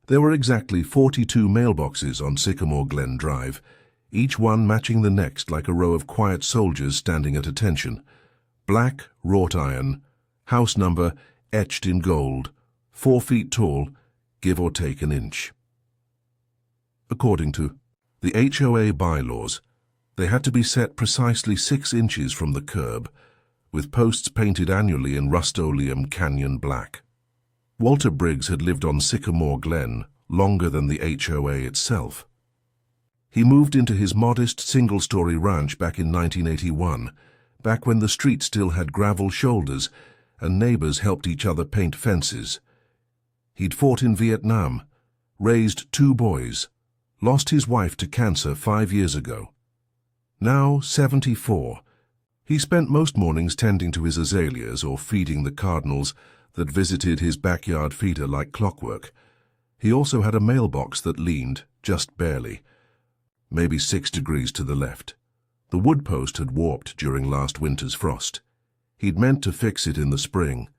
There were exactly 42 mailboxes on Sycamore Glen Drive, each one matching the next like a row of quiet soldiers standing at attention. Black, wrought iron, house number etched in gold, 4 feet tall, give or take an inch. According to the HOA bylaws, they had to be set precisely 6 inches from the curb, with posts painted annually in Rust-Oleum Canyon black. Walter Briggs had lived on Sycamore Glen longer than the HOA itself. He moved into his modest single-story ranch back in 1981, back when the street still had gravel shoulders and neighbors helped each other paint fences. He'd fought in Vietnam, raised 2 boys, lost his wife to cancer 5 years ago. Now 74, he spent most mornings tending to his azaleas or feeding the cardinals that visited his backyard feeder like clockwork. He also had a mailbox that leaned, just barely, maybe 6 degrees to the left. The wood post had warped during last winter's frost. He'd meant to fix it in the spring,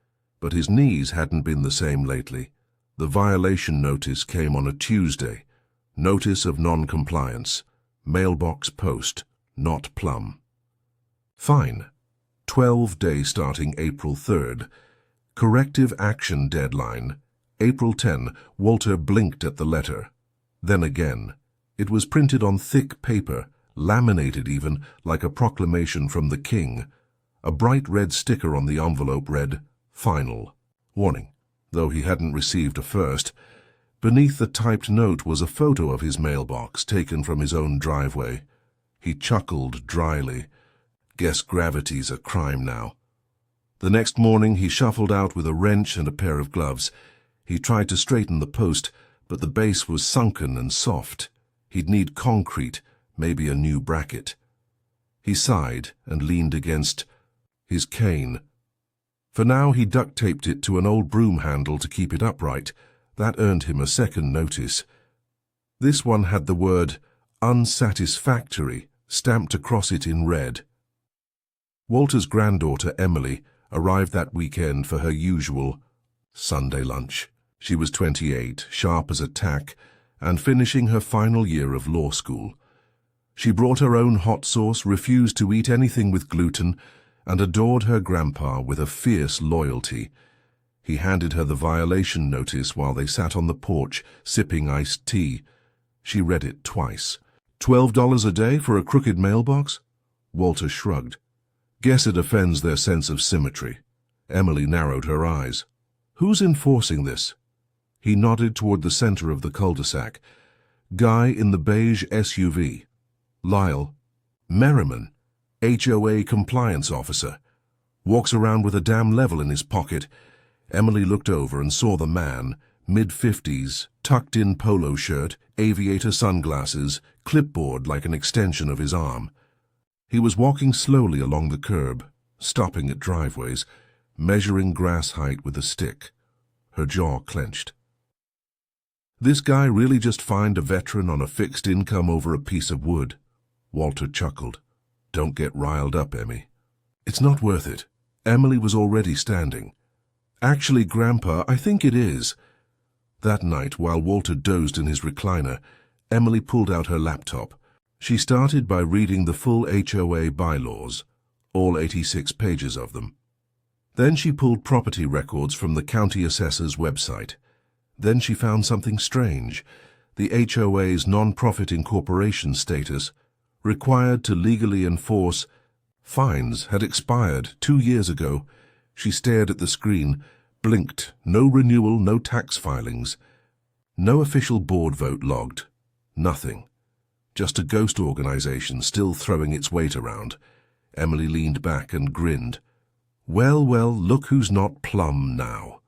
but his knees hadn't been the same lately. The violation notice came on a Tuesday. Notice of non-compliance. Mailbox post, not plumb. Fine. 12 day starting April 3rd. Corrective action deadline. April 10. Walter blinked at the letter. Then again. It was printed on thick paper, laminated even, like a proclamation from the king. A bright red sticker on the envelope read, Final. Warning. Though he hadn't received a first, beneath the typed note was a photo of his mailbox taken from his own driveway. He chuckled dryly. Guess gravity's a crime now. The next morning he shuffled out with a wrench and a pair of gloves. He tried to straighten the post, but the base was sunken and soft. He'd need concrete, maybe a new bracket. He sighed and leaned against his cane. For now he duct-taped it to an old broom handle to keep it upright. That earned him a second notice. This one had the word unsatisfactory stamped across it in red. Walter's granddaughter, Emily, arrived that weekend for her usual Sunday lunch. She was 28, sharp as a tack, and finishing her final year of law school. She brought her own hot sauce, refused to eat anything with gluten, and adored her grandpa with a fierce loyalty. He handed her the violation notice while they sat on the porch, sipping iced tea. She read it twice. $12 a day for a crooked mailbox? Walter shrugged. Guess it offends their sense of symmetry. Emily narrowed her eyes. Who's enforcing this? He nodded toward the center of the cul-de-sac. Guy in the beige SUV. Lyle. Merriman, HOA compliance officer. Walks around with a damn level in his pocket. Emily looked over and saw the man, mid-50s, tucked-in polo shirt, aviator sunglasses, clipboard like an extension of his arm. He was walking slowly along the curb, stopping at driveways, measuring grass height with a stick. Her jaw clenched. This guy really just fined a veteran on a fixed income over a piece of wood. Walter chuckled. Don't get riled up, Emmy. It's not worth it. Emily was already standing. Actually, Grandpa, I think it is. That night, while Walter dozed in his recliner, Emily pulled out her laptop. She started by reading the full HOA bylaws, all 86 pages of them. Then she pulled property records from the county assessor's website. Then she found something strange. The HOA's non-profit incorporation status, required to legally enforce, fines had expired 2 years ago. She stared at the screen, blinked. No renewal, no tax filings. No official board vote logged. Nothing. Just a ghost organization still throwing its weight around. Emily leaned back and grinned. Well, look who's not plumb now.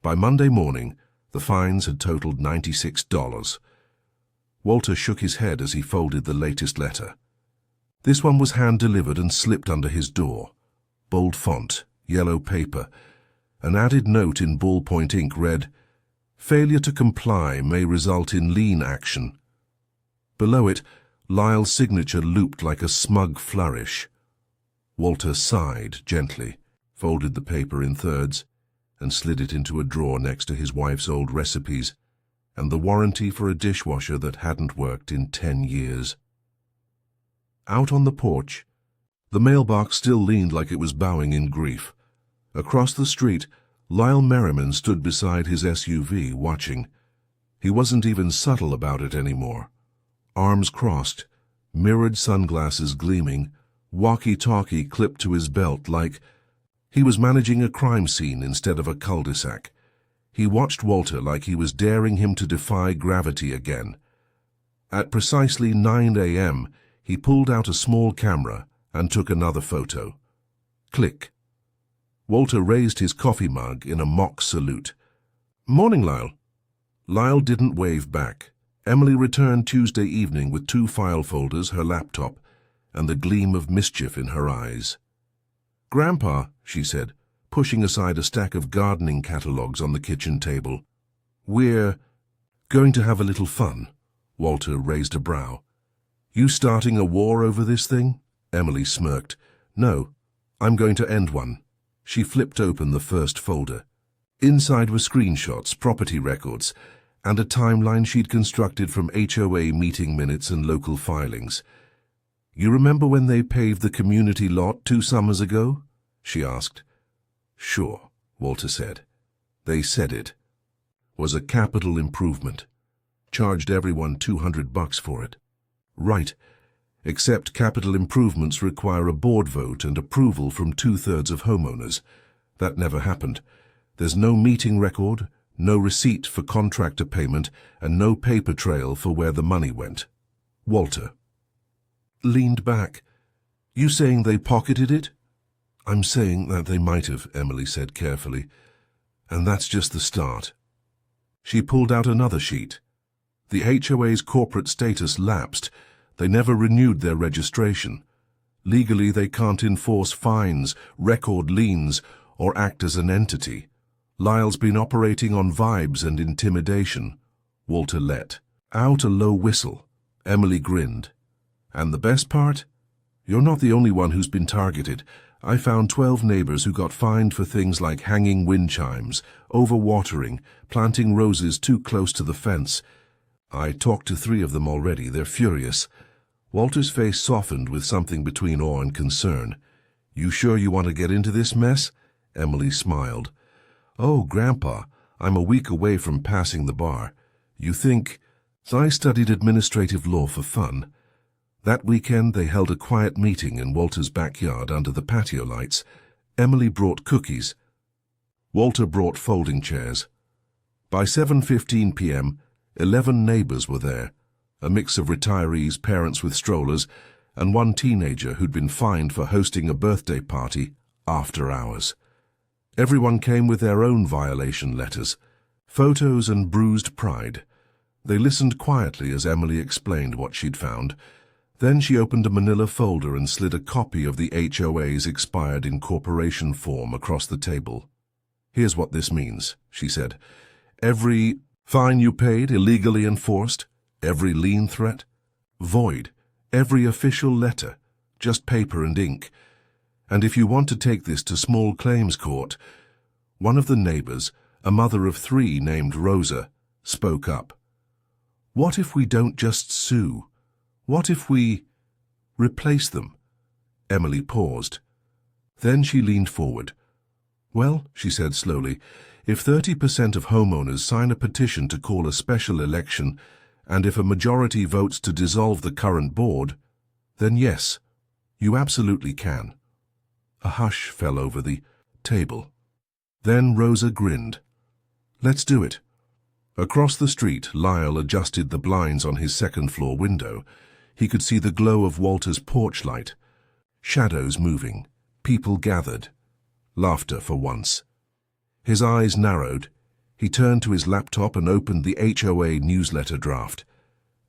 By Monday morning, the fines had totaled $96. Walter shook his head as he folded the latest letter. This one was hand-delivered and slipped under his door. Bold font, yellow paper. An added note in ballpoint ink read, Failure to comply may result in lien action. Below it, Lyle's signature looped like a smug flourish. Walter sighed gently, folded the paper in thirds, and slid it into a drawer next to his wife's old recipes. and the warranty for a dishwasher that hadn't worked in 10 years. Out on the porch, the mailbox still leaned like it was bowing in grief. Across the street, Lyle Merriman stood beside his SUV, watching. He wasn't even subtle about it anymore. Arms crossed, mirrored sunglasses gleaming, walkie-talkie clipped to his belt like he was managing a crime scene instead of a cul-de-sac. He watched Walter like he was daring him to defy gravity again. At precisely 9 a.m., he pulled out a small camera and took another photo. Click. Walter raised his coffee mug in a mock salute. "Morning, Lyle." Lyle didn't wave back. Emily returned Tuesday evening with 2 file folders, her laptop, and the gleam of mischief in her eyes. "Grandpa," she said, pushing aside a stack of gardening catalogues on the kitchen table. "We're going to have a little fun." Walter raised a brow. "You starting a war over this thing?" Emily smirked. "No, I'm going to end one." She flipped open the first folder. Inside were screenshots, property records, and a timeline she'd constructed from HOA meeting minutes and local filings. "You remember when they paved the community lot 2 summers ago?" she asked. "Sure," Walter said. They said it. Was a capital improvement. Charged everyone $200 for it. Right. Except capital improvements require a board vote and approval from 2/3 of homeowners. That never happened. There's no meeting record, no receipt for contractor payment, and no paper trail for where the money went. Walter leaned back. "You saying they pocketed it?" "I'm saying that they might have," Emily said carefully. "And that's just the start." She pulled out another sheet. The HOA's corporate status lapsed. They never renewed their registration. Legally, they can't enforce fines, record liens, or act as an entity. Lyle's been operating on vibes and intimidation. Walter let out a low whistle. Emily grinned. "And the best part? You're not the only one who's been targeted. I found 12 neighbors who got fined for things like hanging wind chimes, overwatering, planting roses too close to the fence. I talked to 3 of them already. They're furious." Walter's face softened with something between awe and concern. "You sure you want to get into this mess?" Emily smiled. "Oh, Grandpa, I'm a week away from passing the bar. You think..." I studied administrative law for fun. That weekend they held a quiet meeting in Walter's backyard under the patio lights. Emily brought cookies. Walter brought folding chairs. By 7:15 p.m., 11 neighbors were there, a mix of retirees, parents with strollers, and 1 teenager who'd been fined for hosting a birthday party after hours. Everyone came with their own violation letters, photos and bruised pride. They listened quietly as Emily explained what she'd found. Then she opened a manila folder and slid a copy of the HOA's expired incorporation form across the table. "Here's what this means," she said. "Every fine you paid illegally enforced, every lien threat, void, every official letter, just paper and ink. And if you want to take this to small claims court..." One of the neighbors, a mother of 3 named Rosa, spoke up. "What if we don't just sue? What if we replace them?" Emily paused. Then she leaned forward. "Well," she said slowly, "if 30% of homeowners sign a petition to call a special election, and if a majority votes to dissolve the current board, then yes, you absolutely can." A hush fell over the table. Then Rosa grinned. "Let's do it." Across the street, Lyle adjusted the blinds on his second-floor window. He could see the glow of Walter's porch light. Shadows moving. People gathered. Laughter for once. His eyes narrowed. He turned to his laptop and opened the HOA newsletter draft.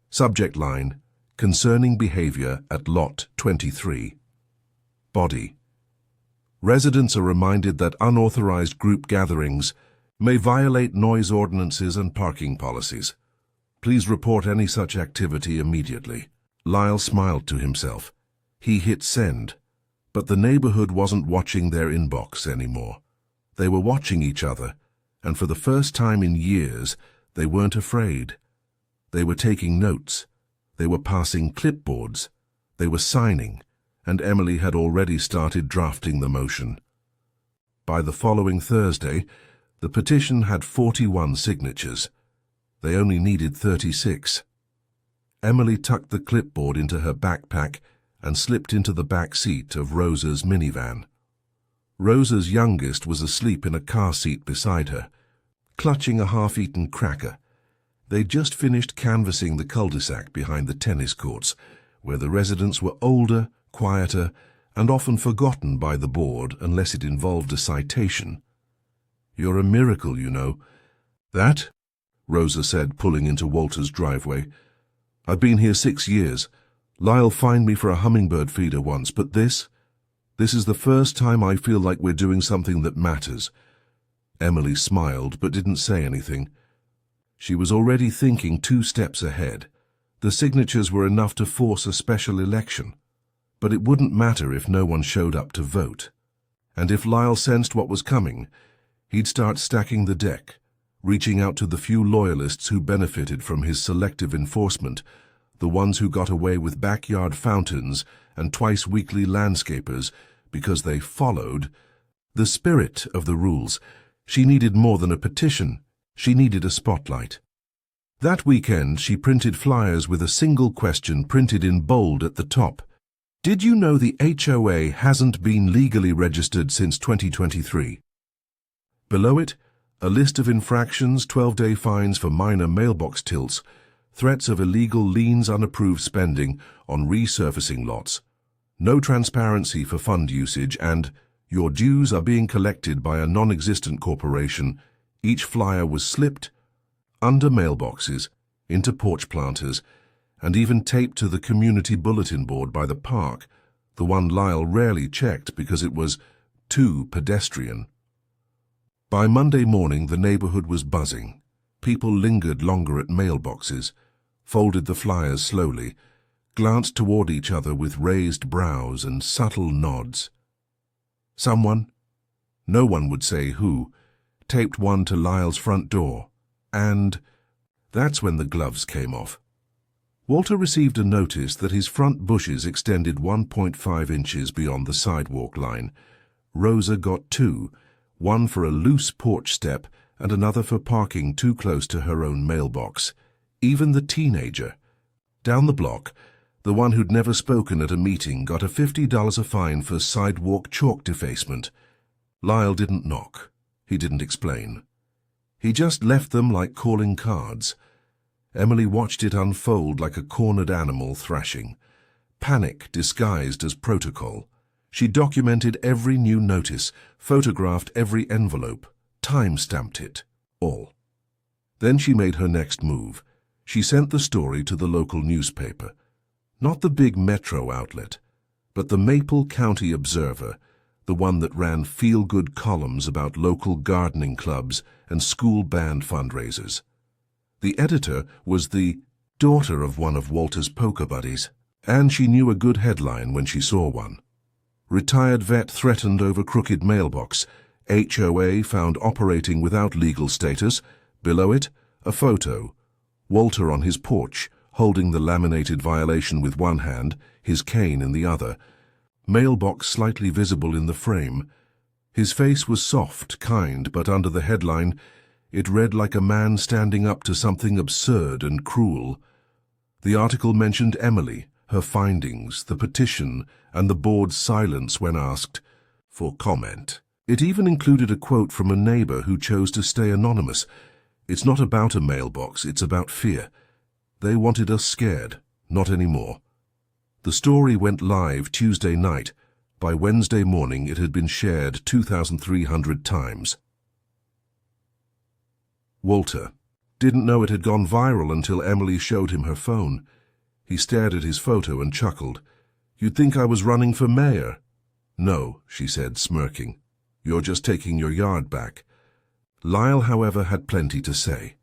Subject line, "Concerning behavior at Lot 23. Body. Residents are reminded that unauthorized group gatherings may violate noise ordinances and parking policies. Please report any such activity immediately." Lyle smiled to himself. He hit send, but the neighborhood wasn't watching their inbox anymore. They were watching each other, and for the first time in years, They weren't afraid. They were taking notes. They were passing clipboards. They were signing, and Emily had already started drafting the motion. By the following Thursday, the petition had 41 signatures. They only needed 36. Emily tucked the clipboard into her backpack and slipped into the back seat of Rosa's minivan. Rosa's youngest was asleep in a car seat beside her, clutching a half-eaten cracker. They'd just finished canvassing the cul-de-sac behind the tennis courts, where the residents were older, quieter, and often forgotten by the board unless it involved a citation. "You're a miracle, you know." "That?" Rosa said, pulling into Walter's driveway. "I've been here 6 years. Lyle fined me for a hummingbird feeder once, but this is the first time I feel like we're doing something that matters." Emily smiled but didn't say anything. She was already thinking 2 steps ahead. The signatures were enough to force a special election. But it wouldn't matter if no one showed up to vote. And if Lyle sensed what was coming, he'd start stacking the deck, reaching out to the few loyalists who benefited from his selective enforcement, the ones who got away with backyard fountains and twice-weekly landscapers because they followed the spirit of the rules. She needed more than a petition. She needed a spotlight. That weekend, she printed flyers with a single question printed in bold at the top. "Did you know the HOA hasn't been legally registered since 2023? Below it, a list of infractions, 12-day fines for minor mailbox tilts, threats of illegal liens, unapproved spending on resurfacing lots, no transparency for fund usage, and your dues are being collected by a non-existent corporation." Each flyer was slipped under mailboxes, into porch planters, and even taped to the community bulletin board by the park, the one Lyle rarely checked because it was too pedestrian. By Monday morning, the neighborhood was buzzing. People lingered longer at mailboxes, folded the flyers slowly, glanced toward each other with raised brows and subtle nods. Someone, no one would say who, taped one to Lyle's front door, and that's when the gloves came off. Walter received a notice that his front bushes extended 1.5 inches beyond the sidewalk line. Rosa got 2, one for a loose porch step and another for parking too close to her own mailbox. Even the teenager, down the block, the one who'd never spoken at a meeting, got a $50 fine for sidewalk chalk defacement. Lyle didn't knock. He didn't explain. He just left them like calling cards. Emily watched it unfold like a cornered animal thrashing. Panic disguised as protocol. She documented every new notice, photographed every envelope, time-stamped it, all. Then she made her next move. She sent the story to the local newspaper. Not the big metro outlet, but the Maple County Observer, the one that ran feel-good columns about local gardening clubs and school band fundraisers. The editor was the daughter of one of Walter's poker buddies, and she knew a good headline when she saw one. "Retired vet threatened over crooked mailbox. HOA found operating without legal status." Below it, a photo. Walter on his porch, holding the laminated violation with one hand, his cane in the other. Mailbox slightly visible in the frame. His face was soft, kind, but under the headline, it read like a man standing up to something absurd and cruel. The article mentioned Emily, her findings, the petition, and the board's silence when asked for comment. It even included a quote from a neighbor who chose to stay anonymous. "It's not about a mailbox, it's about fear. They wanted us scared, not anymore." The story went live Tuesday night. By Wednesday morning, it had been shared 2,300 times. Walter didn't know it had gone viral until Emily showed him her phone. He stared at his photo and chuckled. "You'd think I was running for mayor." "No," she said, smirking. "You're just taking your yard back." Lyle, however, had plenty to say.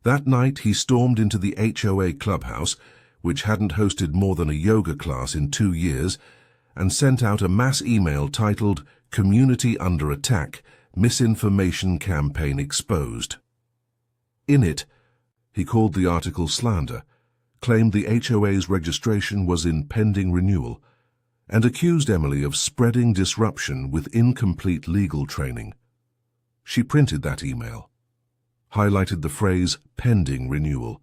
That night, he stormed into the HOA clubhouse, which hadn't hosted more than a yoga class in 2 years, and sent out a mass email titled "Community Under Attack, Misinformation Campaign Exposed." In it, He called the article slander, claimed the HOA's registration was in pending renewal, and accused Emily of spreading disruption with incomplete legal training. She printed that email, highlighted the phrase pending renewal,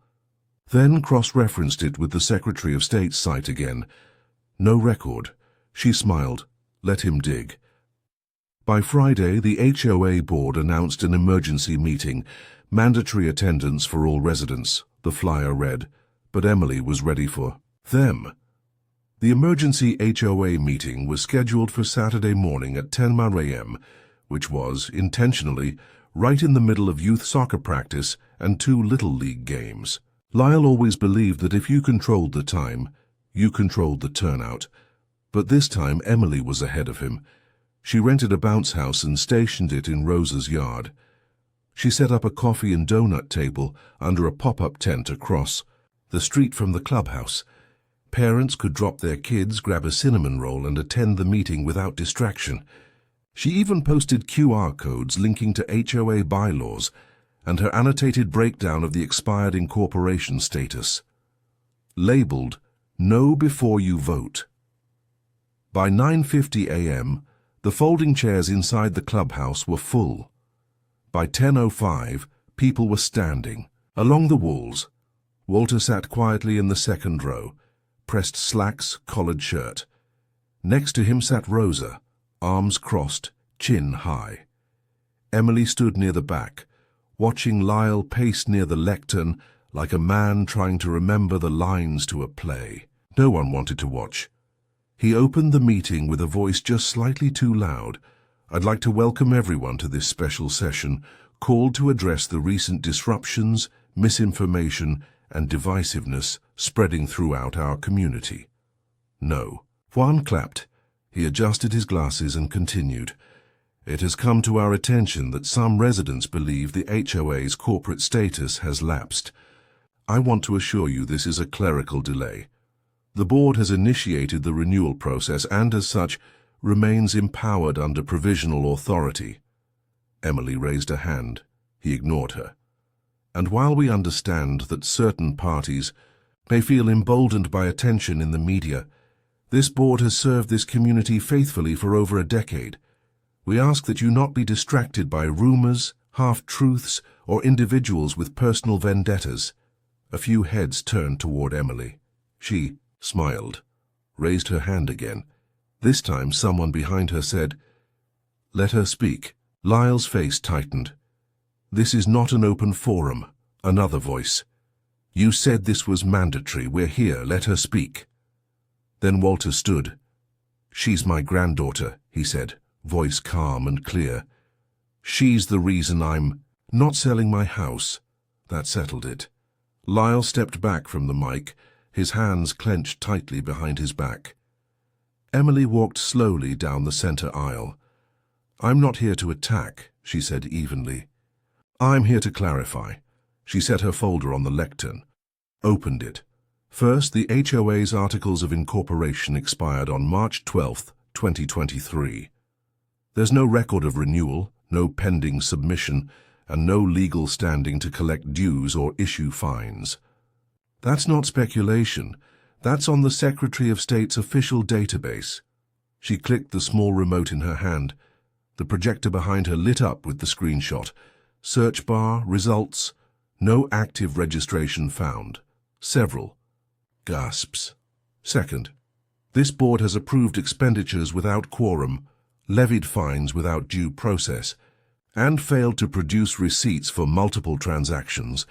then cross-referenced it with the Secretary of State's site again. No record. She smiled. Let him dig. By Friday, the HOA board announced an emergency meeting, mandatory attendance for all residents, the flyer read, but Emily was ready for them. The emergency HOA meeting was scheduled for Saturday morning at 10 a.m., which was, intentionally, right in the middle of youth soccer practice and 2 Little League games. Lyle always believed that if you controlled the time, you controlled the turnout. But this time Emily was ahead of him. She rented a bounce house and stationed it in Rosa's yard. She set up a coffee and donut table under a pop-up tent across the street from the clubhouse. Parents could drop their kids, grab a cinnamon roll, and attend the meeting without distraction. She even posted QR codes linking to HOA bylaws and her annotated breakdown of the expired incorporation status, labeled "Know Before You Vote." By 9:50 a.m., the folding chairs inside the clubhouse were full. By 10:05, people were standing. Along the walls, Walter sat quietly in the second row, pressed slacks, collared shirt. Next to him sat Rosa, arms crossed, chin high. Emily stood near the back, watching Lyle pace near the lectern like a man trying to remember the lines to a play. No one wanted to watch. He opened the meeting with a voice just slightly too loud. "I'd like to welcome everyone to this special session called to address the recent disruptions, misinformation, and divisiveness spreading throughout our community." No. Juan clapped. He adjusted his glasses and continued. "It has come to our attention that some residents believe the HOA's corporate status has lapsed. I want to assure you this is a clerical delay. The board has initiated the renewal process and, as such, remains empowered under provisional authority." Emily raised a hand. He ignored her. "And while we understand that certain parties may feel emboldened by attention in the media, this board has served this community faithfully for over a decade. We ask that you not be distracted by rumors, half-truths, or individuals with personal vendettas." A few heads turned toward Emily. She smiled, raised her hand again. This time someone behind her said, "Let her speak." Lyle's face tightened. "This is not an open forum." Another voice. "You said this was mandatory. We're here. Let her speak." Then Walter stood. "She's my granddaughter," he said, voice calm and clear. "She's the reason I'm not selling my house." That settled it. Lyle stepped back from the mic, his hands clenched tightly behind his back. Emily walked slowly down the center aisle. "I'm not here to attack," she said evenly. "I'm here to clarify." She set her folder on the lectern, opened it. First, the HOA's Articles of Incorporation expired on March 12, 2023. There's no record of renewal, no pending submission, and no legal standing to collect dues or issue fines. That's not speculation. That's on the Secretary of State's official database. She clicked the small remote in her hand. The projector behind her lit up with the screenshot. Search bar, results, no active registration found. Several. Gasps. Second, this board has approved expenditures without quorum, levied fines without due process, and failed to produce receipts for multiple transactions,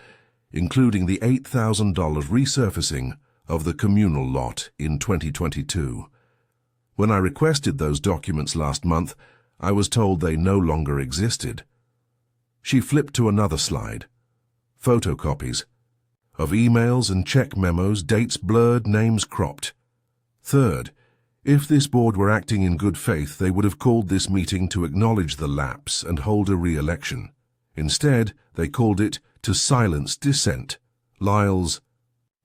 including the $8,000 resurfacing of the communal lot in 2022. When I requested those documents last month, I was told they no longer existed. She flipped to another slide. Photocopies of emails and check memos, dates blurred, names cropped. Third, if this board were acting in good faith, they would have called this meeting to acknowledge the lapse and hold a re-election. Instead, they called it to silence dissent. Lyle's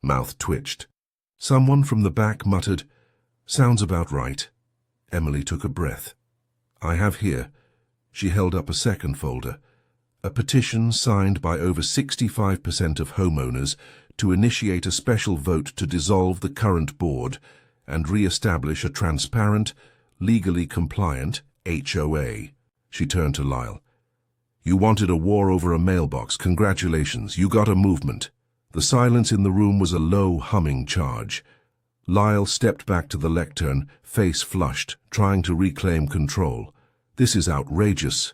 mouth twitched. Someone from the back muttered, "Sounds about right." Emily took a breath. "I have here." She held up a second folder. a petition signed by over 65% of homeowners to initiate a special vote to dissolve the current board and re-establish a transparent, legally compliant HOA. She turned to Lyle. You wanted a war over a mailbox. Congratulations, you got a movement. The silence in the room was a low, humming charge. Lyle stepped back to the lectern, face flushed, trying to reclaim control. This is outrageous,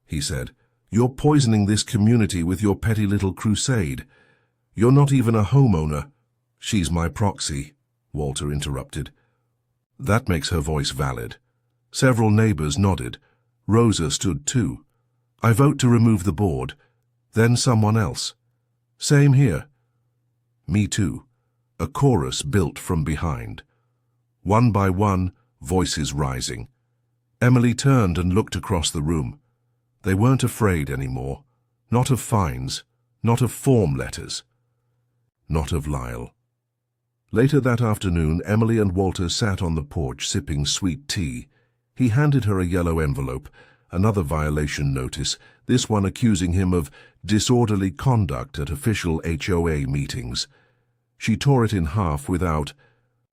he said. You're poisoning this community with your petty little crusade. You're not even a homeowner. She's my proxy, Walter interrupted. That makes her voice valid. Several neighbors nodded. Rosa stood too. I vote to remove the board. Then someone else. Same here. Me too. A chorus built from behind. One by one, voices rising. Emily turned and looked across the room. They weren't afraid anymore. Not of fines, not of form letters. Not of Lyle. Later that afternoon, Emily and Walter sat on the porch sipping sweet tea. He handed her a yellow envelope, another violation notice, this one accusing him of disorderly conduct at official HOA meetings. She tore it in half without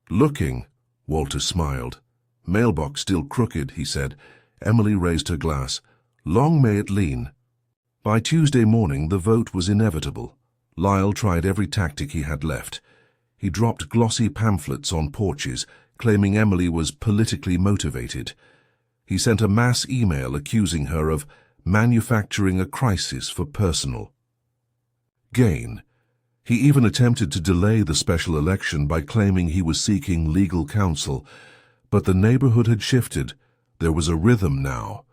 looking. Walter smiled. Mailbox still crooked, he said. Emily raised her glass. Long may it lean. By Tuesday morning, the vote was inevitable. Lyle tried every tactic he had left. He dropped glossy pamphlets on porches, claiming Emily was politically motivated. He sent a mass email accusing her of manufacturing a crisis for personal gain. He even attempted to delay the special election by claiming he was seeking legal counsel. But the neighborhood had shifted. There was a rhythm now.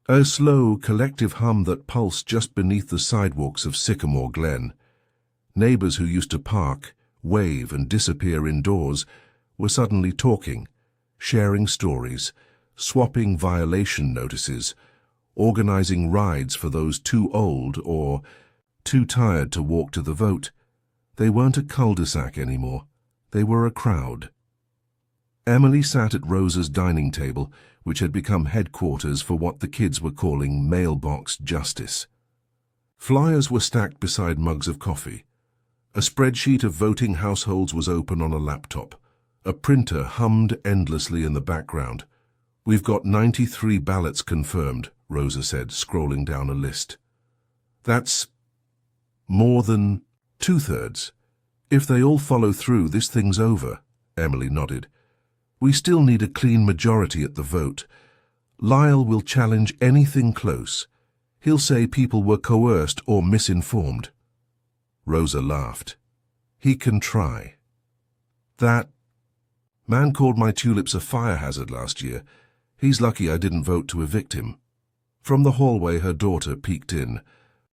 A slow, collective hum that pulsed just beneath the sidewalks of Sycamore Glen. Neighbors who used to park, wave, and disappear indoors were suddenly talking, sharing stories, swapping violation notices, organizing rides for those too old or too tired to walk to the vote. They weren't a cul-de-sac anymore. They were a crowd. Emily sat at Rosa's dining table, which had become headquarters for what the kids were calling mailbox justice. Flyers were stacked beside mugs of coffee. A spreadsheet of voting households was open on a laptop. A printer hummed endlessly in the background. We've got 93 ballots confirmed, Rosa said, scrolling down a list. That's more than 2/3. If they all follow through, this thing's over, Emily nodded. We still need a clean majority at the vote. Lyle will challenge anything close. He'll say people were coerced or misinformed. Rosa laughed. He can try. That man called my tulips a fire hazard last year. He's lucky I didn't vote to evict him. From the hallway, her daughter peeked in.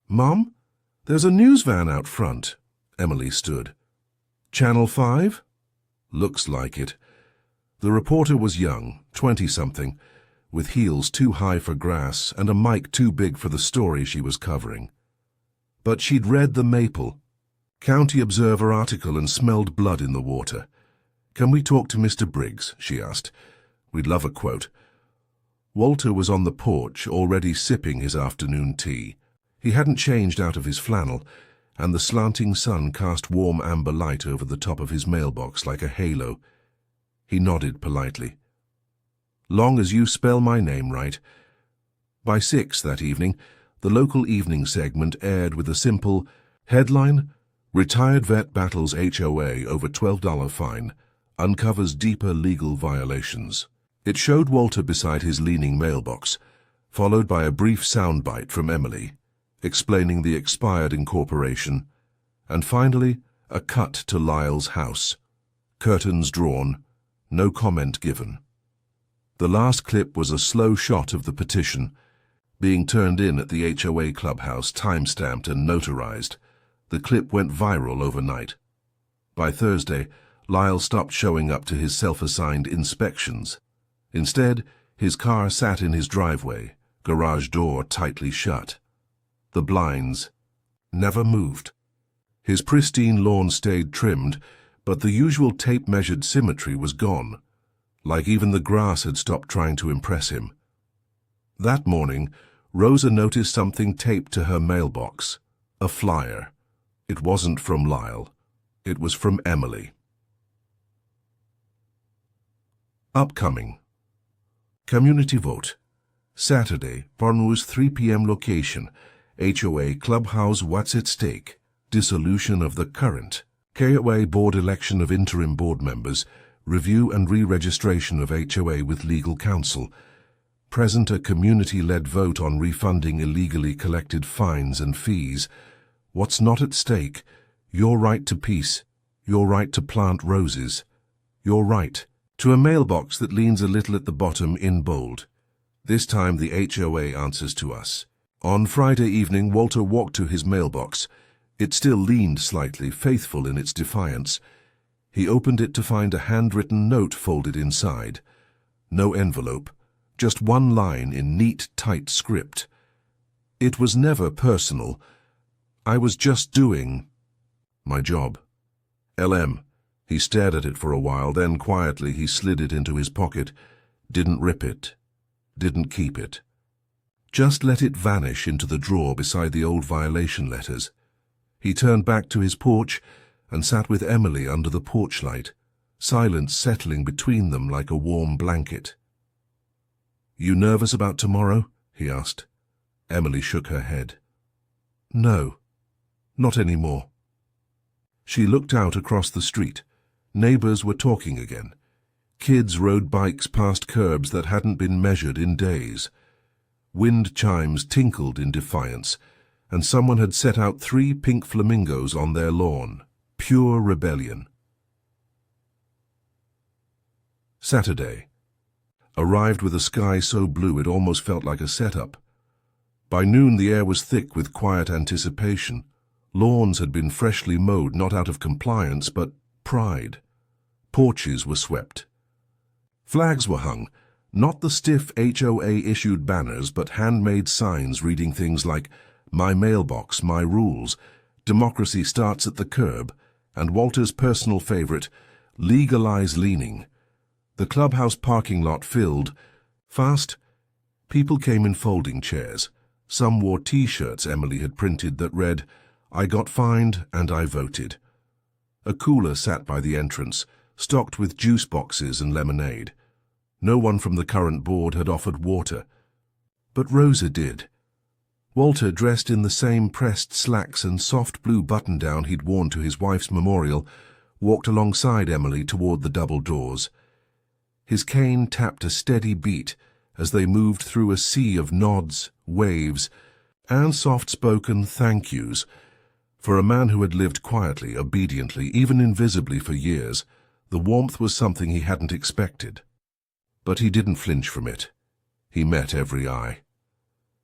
Mom, there's a news van out front. Emily stood. Channel 5? Looks like it. The reporter was young, 20-something, with heels too high for grass and a mic too big for the story she was covering. But she'd read the Maple County Observer article and smelled blood in the water. Can we talk to Mr. Briggs? She asked. We'd love a quote. Walter was on the porch, already sipping his afternoon tea. He hadn't changed out of his flannel, and the slanting sun cast warm amber light over the top of his mailbox like a halo. He nodded politely. Long as you spell my name right. By 6 that evening, the local evening segment aired with a simple headline, Retired Vet Battles HOA over $12 fine, uncovers deeper legal violations. It showed Walter beside his leaning mailbox, followed by a brief soundbite from Emily, explaining the expired incorporation, and finally a cut to Lyle's house. Curtains drawn, no comment given. The last clip was a slow shot of the petition, being turned in at the HOA clubhouse, time-stamped and notarized. The clip went viral overnight. By Thursday, Lyle stopped showing up to his self-assigned inspections. Instead, his car sat in his driveway, garage door tightly shut. The blinds never moved. His pristine lawn stayed trimmed, but the usual tape-measured symmetry was gone, like even the grass had stopped trying to impress him. That morning, Rosa noticed something taped to her mailbox. A flyer. It wasn't from Lyle. It was from Emily. Upcoming. Community vote. Saturday, Bournemouth 3 p.m. location. HOA Clubhouse. What's at stake? Dissolution of the current KOA board, election of interim board members, review and re-registration of HOA with legal counsel. Present a community-led vote on refunding illegally collected fines and fees. What's not at stake? Your right to peace, your right to plant roses, your right to a mailbox that leans a little at the bottom in bold. This time the HOA answers to us. On Friday evening, Walter walked to his mailbox. It still leaned slightly, faithful in its defiance. He opened it to find a handwritten note folded inside. No envelope, just one line in neat, tight script. It was never personal. I was just doing my job. LM. He stared at it for a while, then quietly he slid it into his pocket. Didn't rip it. Didn't keep it. Just let it vanish into the drawer beside the old violation letters. He turned back to his porch and sat with Emily under the porch light, silence settling between them like a warm blanket. "You nervous about tomorrow?" he asked. Emily shook her head. "No, not anymore." She looked out across the street. Neighbors were talking again. Kids rode bikes past curbs that hadn't been measured in days. Wind chimes tinkled in defiance, and someone had set out 3 pink flamingos on their lawn. Pure rebellion. Saturday. Arrived with a sky so blue it almost felt like a setup. By noon the air was thick with quiet anticipation. Lawns had been freshly mowed, not out of compliance, but pride. Porches were swept. Flags were hung, not the stiff HOA-issued banners, but handmade signs reading things like, "My mailbox, my rules," "Democracy starts at the curb," and Walter's personal favorite, "Legalize leaning." The clubhouse parking lot filled. Fast, people came in folding chairs. Some wore T-shirts Emily had printed that read, "I got fined and I voted." A cooler sat by the entrance, stocked with juice boxes and lemonade. No one from the current board had offered water. But Rosa did. Walter, dressed in the same pressed slacks and soft blue button-down he'd worn to his wife's memorial, walked alongside Emily toward the double doors. His cane tapped a steady beat as they moved through a sea of nods, waves, and soft-spoken thank yous. For a man who had lived quietly, obediently, even invisibly for years, the warmth was something he hadn't expected. But he didn't flinch from it. He met every eye.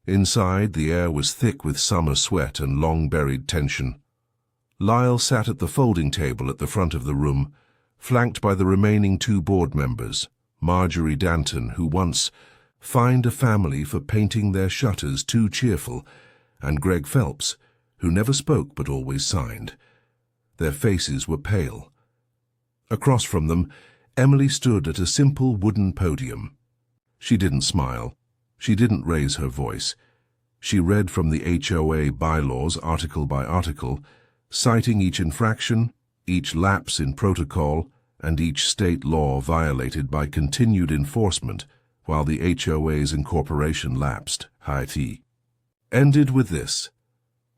Inside, the air was thick with summer sweat and long-buried tension. Lyle sat at the folding table at the front of the room, flanked by the remaining 2 board members, Marjorie Danton, who once fined a family for painting their shutters too cheerful, and Greg Phelps, who never spoke but always signed. Their faces were pale. Across from them, Emily stood at a simple wooden podium. She didn't smile. She didn't raise her voice. She read from the HOA bylaws article by article, citing each infraction, each lapse in protocol, and each state law violated by continued enforcement while the HOA's incorporation lapsed. Haiti. Ended with this: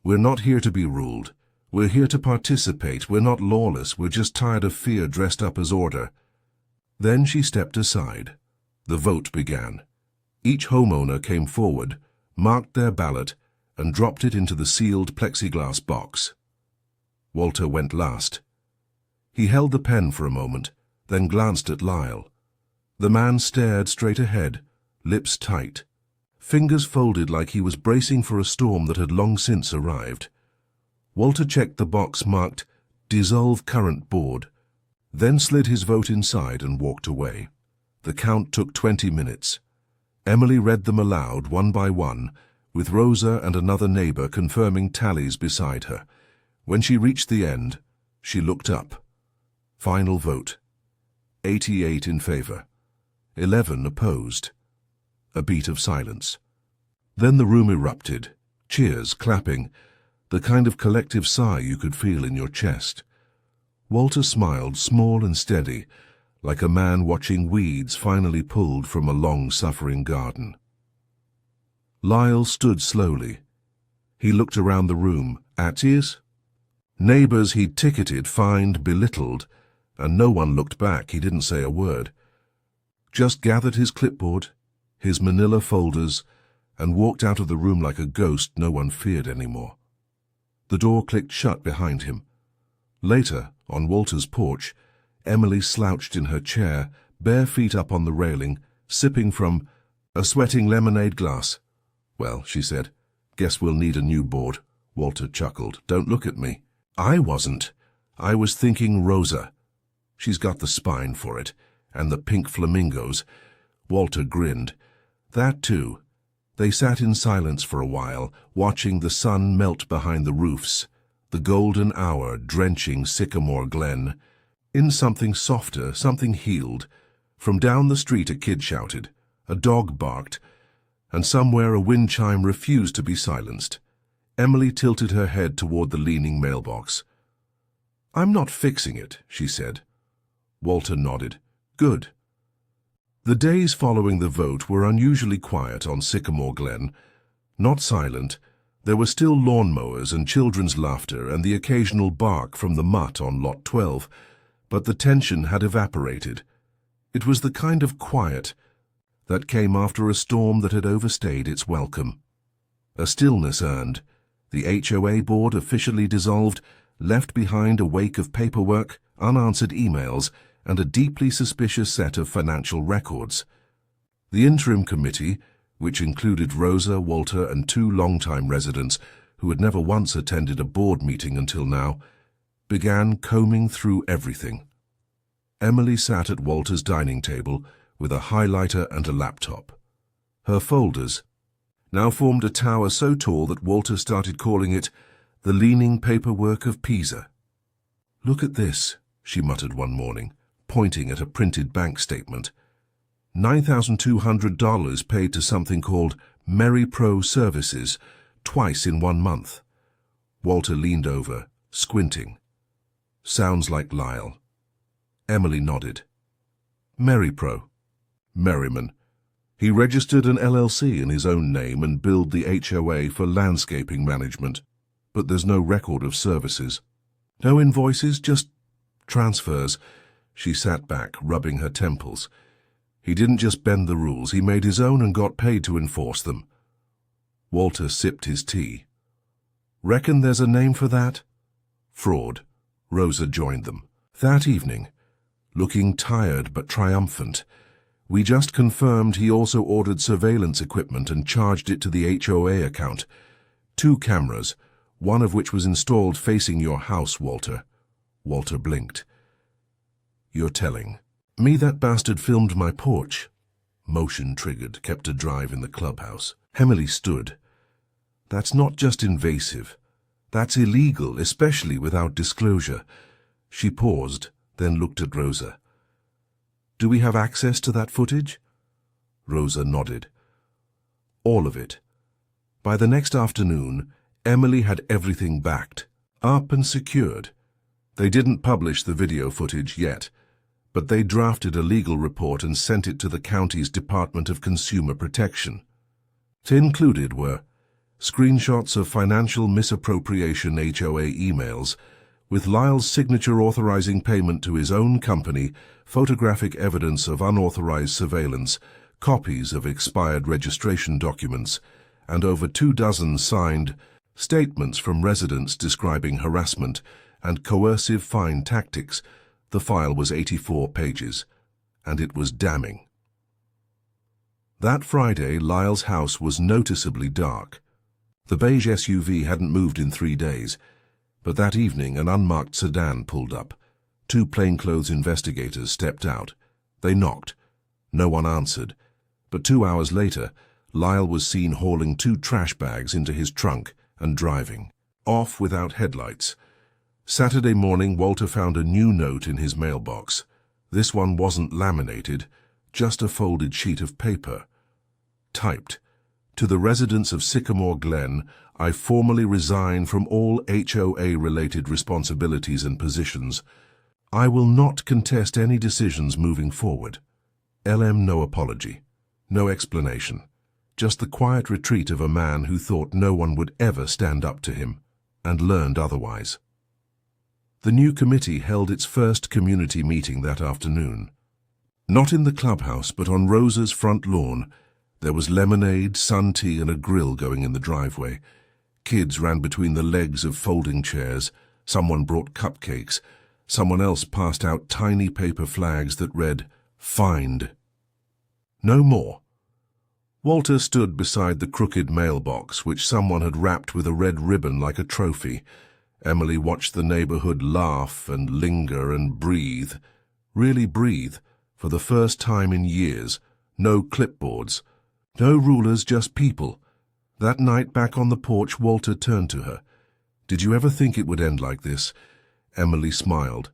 "We're not here to be ruled. We're here to participate. We're not lawless. We're just tired of fear dressed up as order." Then she stepped aside. The vote began. Each homeowner came forward, marked their ballot, and dropped it into the sealed plexiglass box. Walter went last. He held the pen for a moment, then glanced at Lyle. The man stared straight ahead, lips tight, fingers folded like he was bracing for a storm that had long since arrived. Walter checked the box marked "Dissolve Current Board," then slid his vote inside and walked away. The count took 20 minutes. Emily read them aloud, one by one, with Rosa and another neighbor confirming tallies beside her. When she reached the end, she looked up. Final vote. 88 in favor. 11 opposed. A beat of silence. Then the room erupted. Cheers, clapping, the kind of collective sigh you could feel in your chest. Walter smiled, small and steady, like a man watching weeds finally pulled from a long-suffering garden. Lyle stood slowly. He looked around the room. Atzius? Neighbors he'd ticketed, fined, belittled, and no one looked back. He didn't say a word. Just gathered his clipboard, his manila folders, and walked out of the room like a ghost no one feared anymore. The door clicked shut behind him. Later, on Walter's porch, Emily slouched in her chair, bare feet up on the railing, sipping from a sweating lemonade glass. "Well," she said, "guess we'll need a new board." Walter chuckled. "Don't look at me." "I wasn't. I was thinking Rosa. She's got the spine for it, and the pink flamingos." Walter grinned. "That too." They sat in silence for a while, watching the sun melt behind the roofs, the golden hour drenching Sycamore Glen. In something softer, something healed, from down the street a kid shouted, a dog barked, and somewhere a wind chime refused to be silenced. Emily tilted her head toward the leaning mailbox. "I'm not fixing it," she said. Walter nodded. "Good." The days following the vote were unusually quiet on Sycamore Glen. Not silent, there were still lawnmowers and children's laughter and the occasional bark from the mutt on Lot 12, but the tension had evaporated. It was the kind of quiet that came after a storm that had overstayed its welcome. A stillness earned, the HOA board officially dissolved, left behind a wake of paperwork, unanswered emails, and a deeply suspicious set of financial records. The interim committee, which included Rosa, Walter, and 2 longtime residents who had never once attended a board meeting until now, began combing through everything. Emily sat at Walter's dining table with a highlighter and a laptop. Her folders now formed a tower so tall that Walter started calling it the leaning paperwork of Pisa. "Look at this," she muttered one morning, pointing at a printed bank statement. $9,200 paid to something called MeriPro Services, twice in 1 month. Walter leaned over, squinting. "Sounds like Lyle." Emily nodded. MeriPro. Merriman. He registered an LLC in his own name and billed the HOA for landscaping management, but there's no record of services. No invoices, just transfers. She sat back, rubbing her temples. He didn't just bend the rules, he made his own and got paid to enforce them. Walter sipped his tea. "Reckon there's a name for that?" "Fraud." Rosa joined them. That evening, looking tired but triumphant, "We just confirmed he also ordered surveillance equipment and charged it to the HOA account. 2 cameras, one of which was installed facing your house, Walter." Walter blinked. "You're telling me that bastard filmed my porch?" Motion triggered, kept a drive in the clubhouse. Emily stood. "That's not just invasive. That's illegal, especially without disclosure." She paused, then looked at Rosa. "Do we have access to that footage?" Rosa nodded. "All of it." By the next afternoon, Emily had everything backed, up and secured. They didn't publish the video footage yet, but they drafted a legal report and sent it to the county's Department of Consumer Protection. It included were screenshots of financial misappropriation HOA emails, with Lyle's signature authorizing payment to his own company, photographic evidence of unauthorized surveillance, copies of expired registration documents, and over 24 signed statements from residents describing harassment and coercive fine tactics. The file was 84 pages, and it was damning. That Friday, Lyle's house was noticeably dark. The beige SUV hadn't moved in 3 days, but that evening an unmarked sedan pulled up. 2 plainclothes investigators stepped out. They knocked. No one answered, but 2 hours later, Lyle was seen hauling 2 trash bags into his trunk and driving off without headlights. Saturday morning, Walter found a new note in his mailbox. This one wasn't laminated, just a folded sheet of paper. Typed, To the residents of Sycamore Glen, I formally resign from all HOA-related responsibilities and positions. I will not contest any decisions moving forward. LM no apology, no explanation, just the quiet retreat of a man who thought no one would ever stand up to him, and learned otherwise. The new committee held its first community meeting that afternoon. Not in the clubhouse, but on Rosa's front lawn. There was lemonade, sun tea, and a grill going in the driveway. Kids ran between the legs of folding chairs. Someone brought cupcakes. Someone else passed out tiny paper flags that read, "Find." No more. Walter stood beside the crooked mailbox, which someone had wrapped with a red ribbon like a trophy. Emily watched the neighborhood laugh and linger and breathe. Really breathe, for the first time in years. No clipboards. No rulers, just people. That night back on the porch, Walter turned to her. "Did you ever think it would end like this?" Emily smiled.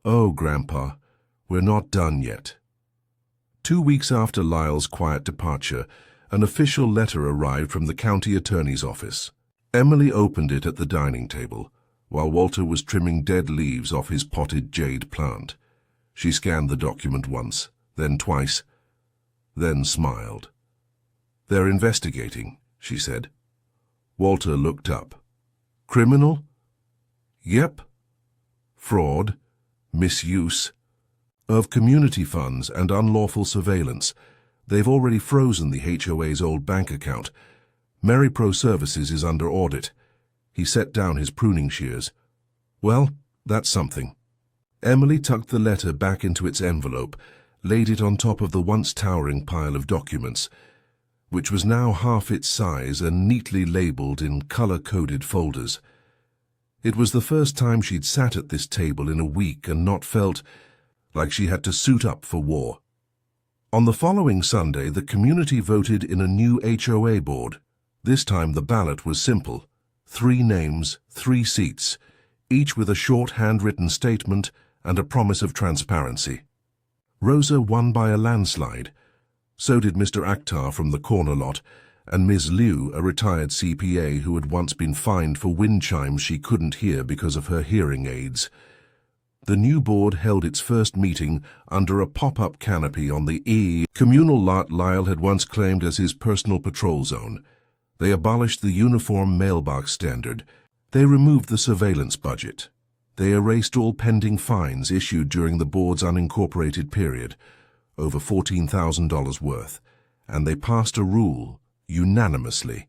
"Oh, Grandpa, we're not done yet." 2 weeks after Lyle's quiet departure, an official letter arrived from the county attorney's office. Emily opened it at the dining table, while Walter was trimming dead leaves off his potted jade plant. She scanned the document once, then twice, then smiled. "They're investigating," she said. Walter looked up. "Criminal?" "Yep. Fraud, misuse of community funds and unlawful surveillance. They've already frozen the HOA's old bank account. MeriPro Services is under audit." He set down his pruning shears. "Well, that's something." Emily tucked the letter back into its envelope, laid it on top of the once towering pile of documents, which was now half its size and neatly labeled in color-coded folders. It was the first time she'd sat at this table in a week and not felt like she had to suit up for war. On the following Sunday, the community voted in a new HOA board. This time the ballot was simple. 3 names, 3 seats, each with a short handwritten statement and a promise of transparency. Rosa won by a landslide. So did Mr. Akhtar from the corner lot, and Ms. Liu, a retired CPA who had once been fined for wind chimes she couldn't hear because of her hearing aids. The new board held its first meeting under a pop-up canopy on the communal lot Lyle had once claimed as his personal patrol zone. They abolished the uniform mailbox standard. They removed the surveillance budget. They erased all pending fines issued during the board's unincorporated period, over $14,000 worth, and they passed a rule, unanimously,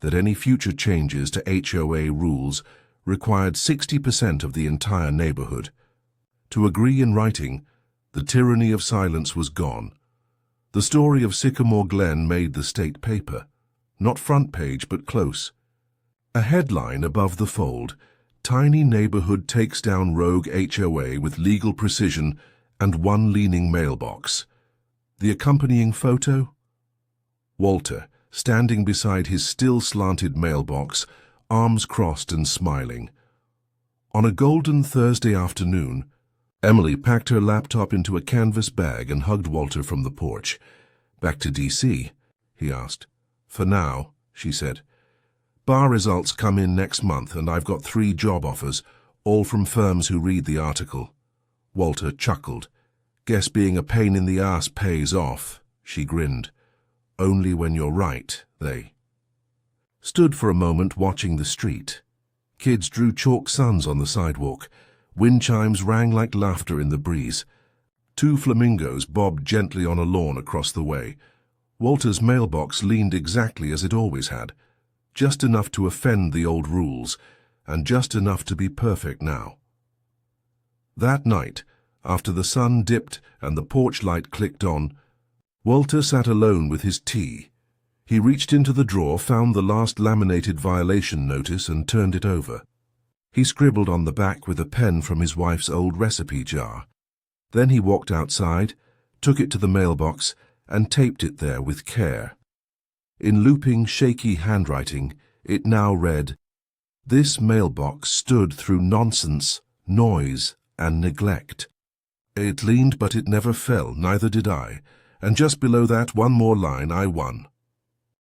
that any future changes to HOA rules required 60% of the entire neighborhood. To agree in writing, the tyranny of silence was gone. The story of Sycamore Glen made the state paper, not front page but close. A headline above the fold, "Tiny neighborhood takes down rogue HOA with legal precision and one leaning mailbox." The accompanying photo? Walter, standing beside his still slanted mailbox, arms crossed and smiling. On a golden Thursday afternoon, Emily packed her laptop into a canvas bag and hugged Walter from the porch. "Back to DC?" he asked. "For now," she said. "Bar results come in next month, and I've got 3 job offers, all from firms who read the article." Walter chuckled. "Guess being a pain in the ass pays off," she grinned. "Only when you're right, they." Stood for a moment watching the street. Kids drew chalk suns on the sidewalk. Wind chimes rang like laughter in the breeze. 2 flamingos bobbed gently on a lawn across the way. Walter's mailbox leaned exactly as it always had, just enough to offend the old rules, and just enough to be perfect now. That night, after the sun dipped and the porch light clicked on, Walter sat alone with his tea. He reached into the drawer, found the last laminated violation notice, and turned it over. He scribbled on the back with a pen from his wife's old recipe jar. Then he walked outside, took it to the mailbox, and taped it there with care. In looping, shaky handwriting, it now read, "This mailbox stood through nonsense, noise, and neglect. It leaned, but it never fell, neither did I. And just below that, one more line, I won.